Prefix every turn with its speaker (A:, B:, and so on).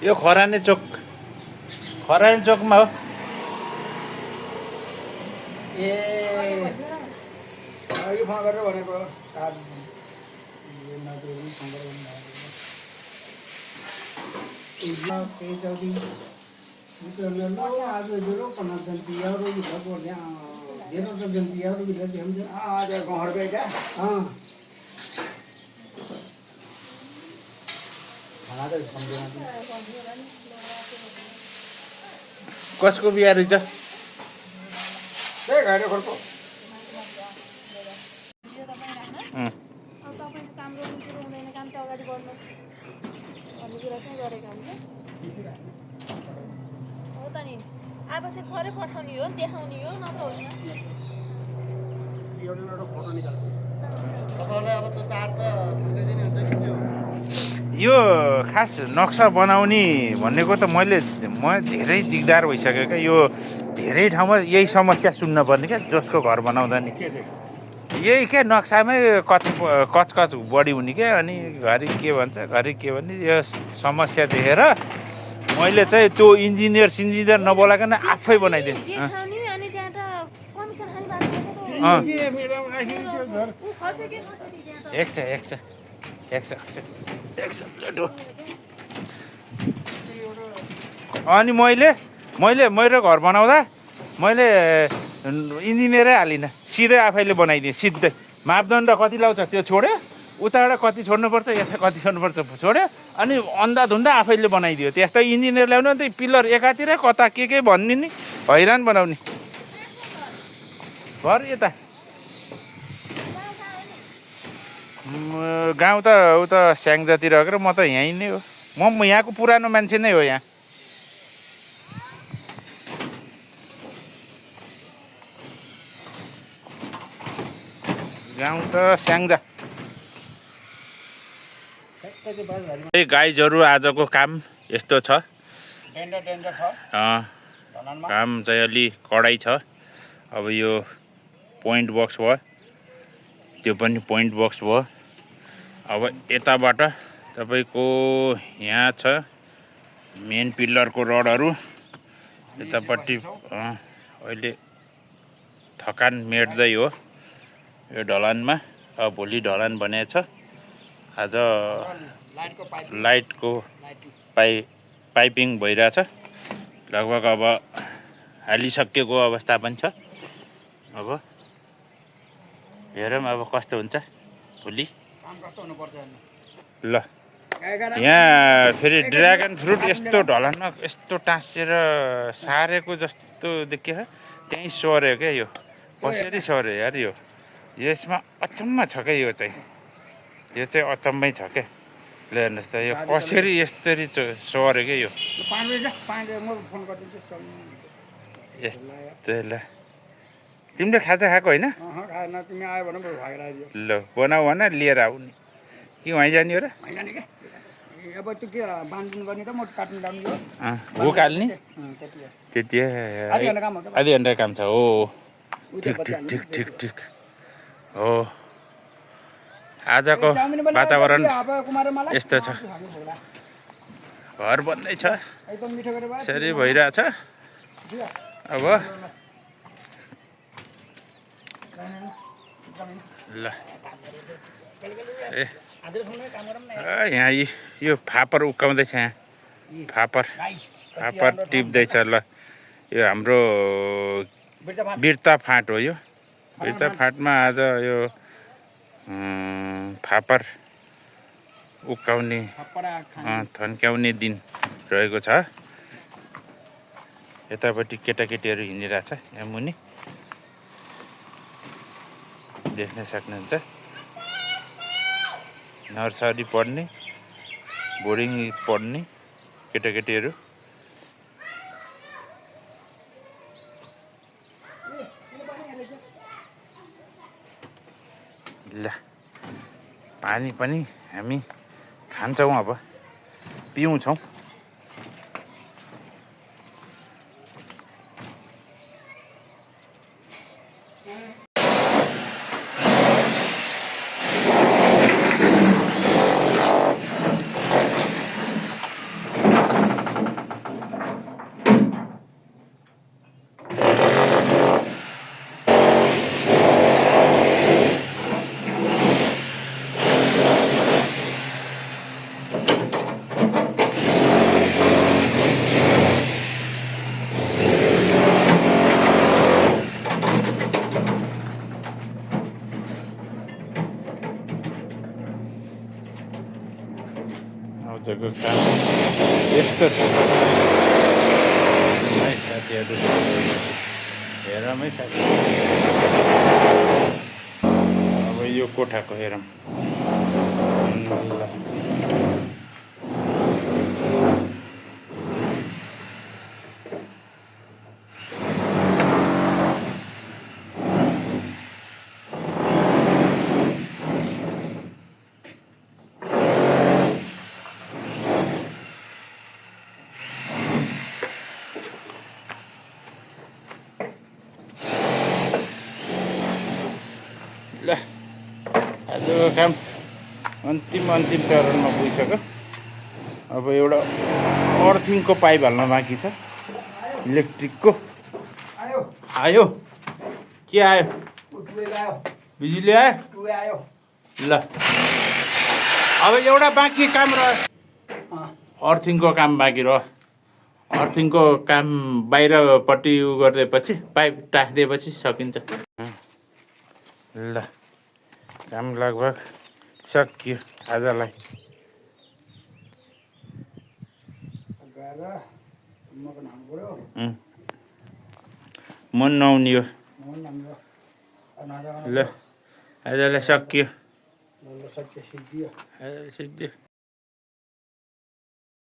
A: यो खरानी चोकमा हो
B: ए यो फोन गरेर भनेको कार्ड आज जो जनती
A: कसको बिहा रहेछ यो खास नक्सा बनाउने भनेको त म धेरै दिगदार भइसक्यो क्या यो धेरै ठाउँमा यही समस्या सुन्न पर्ने क्या जसको घर बनाउँदा नि यही क्या नक्सामै कच बढी हुने क्या अनि घरि के भन्ने यो समस्या देखेर मैले चाहिँ त्यो इन्जिनियर नबोलाकन आफै बनाइदिएँ अनि मैले मेरो घर बनाउँदा मैले इन्जिनियरै हालिनँ सिधै आफैले बनाइदिएँ सिधै मापदण्ड कति लाउँछ त्यो छोड्यो उताबाट कति छोड्नुपर्छ यता कति छोड्नुपर्छ छोड्यो अनि अन्धाधुन्दा आफैले बनाइदियो त्यस्तै इन्जिनियर ल्याउनु अन्त पिलर एकातिर कता के भन्ने नि हैरान बनाउने घर यता गाउँ त उता स्याङ्जातिर हो म त यहीँ नै हो म यहाँको पुरानो मान्छे नै हो यहाँ गाउँ त स्याङ्जा गाइजहरू आजको काम यस्तो छ काम चाहिँ अलि कडै छ अब यो पोइन्ट बक्स भयो त्यो पनि पोइन्ट बक्स भयो अब यताबाट तपाईको यहाँ छ मेन पिलरको रडहरू यतापट्टि अहिले थकान मेट्दै हो यो ढलानमा अब भोलि ढलान बनेको छ आज लाइटको पाइपिङ भइरहेछ लगभग अब हालिसकेको अवस्था पनि छ अब हेरौँ अब कस्तो हुन्छ भोलि ल यहाँ फेरि ड्र्यागन फ्रुट यस्तो ढलानमा यस्तो टाँसेर सारेको जस्तो देखियो त्यहीँ सर्यो क्या यो कसरी सर्यो यार यो यसमा अचम्म छ क्या यो चाहिँ अचम्मै छ क्या ल हेर्नुहोस् त यो कसरी यस्तरी सर्यो क्या यो यस्तै ल तिमीले खाजा खाएको होइन ल बनाऊ भन लिएर आउने कि वहीँ जाने हो र उकाल्ने त्यति आधी घन्टा काम छ हो ठिक हो आजको वातावरण यस्तो छ घर बन्दै छ यसरी भइरहेछ अब ल यहाँ यो फापर उक्काउँदैछ यहाँ फापर टिप्दैछ ल यो हाम्रो बिर्ता फाँट हो यो बिर्ता फाँटमा आज यो फापर उक्काउने थन्क्याउने दिन रहेको छ यतापट्टि केटाकेटीहरू हिँडिरहेछ यहाँ मुनि देख्न सक्नुहुन्छ नर्सरी पढ्ने बोर्डिङ पढ्ने केटाकेटीहरू ल पानी पनि हामी खान्छौँ अब पिउँछौँ आजको काम यस्तो छ है साथीहरू, हेरौँ है साथी। अब यो कोठाको हेरौँ ल। ल आजको काम अन्तिम चरणमा पुगिसक्यो। अब एउटा अर्थिङको पाइप हाल्न बाँकी छ, इलेक्ट्रिकको।
B: आयो
A: आयो के आयो?
B: टुवेल आयो
A: बिजुली आयो?
B: टुवे आयो।
A: ल अब एउटा बाँकी काम रह्यो, अर्थिङको काम बाँकी रह्यो। अर्थिङको काम बाहिरपट्टि उ गरिदिएपछि, पाइप टाँसिदिएपछि सकिन्छ। ल काम लगभग सकियो आजलाई।
B: गएर मको नाम पऱ्यो
A: मन नहुने हो।
B: मोहन नाम
A: ल आजलाई सकियो।
B: ल सत्य सिद्धियो।
A: सिद्धि